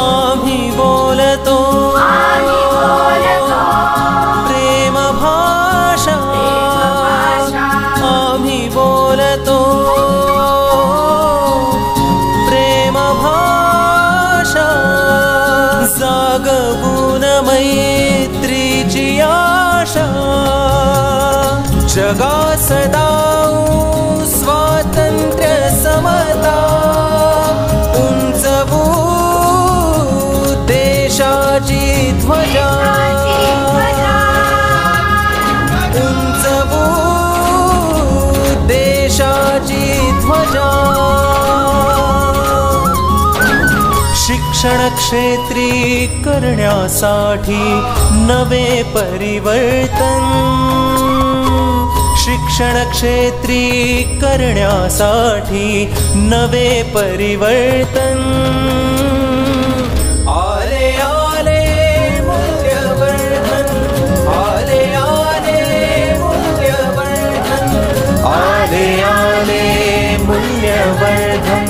आम्ही बोलतो प्रेम भाषा, आम्ही बोलतो प्रेम भाषा, जागवून मैत्रीची आशा, जगा सदाऊ स्वातंत्र्य समता, उंचवू देशाची ध्वजा, उंचवू देशाची ध्वजा। शिक्षण क्षेत्री करण्यासाठी नवे परिवर्तन, शिक्षण क्षेत्री करण्यासाठी नवे परिवर्तन। आले आले मूल्यवर्धन, आले आले मूल्यवर्धन, आले आले मूल्यवर्धन,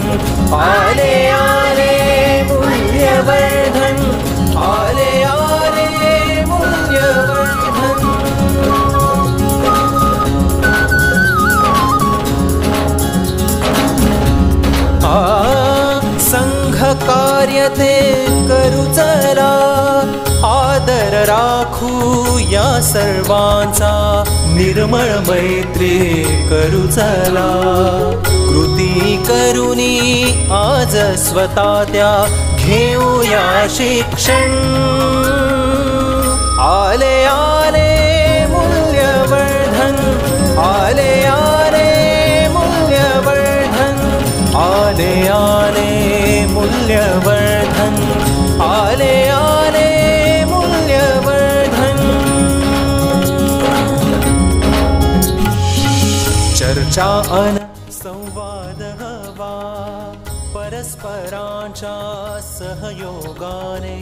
आले आले मूल्यवर्धन, आले आले मूल्यवर्धन। संघ कार्य ते करू चला, आदर राखू या सर्वांचा, निर्मळ मैत्री करू चला, कृती करूनी आज स्वतः त्या घेऊया शिक्षण। आले आले मूल्यवर्धन, आले आले मूल्यवर्धन, आले आले मूल्यवर्धन, आले आले मूल्यवर्धन। चर्चा अन संवाद हवा, परस्परांच्या सहयोगाने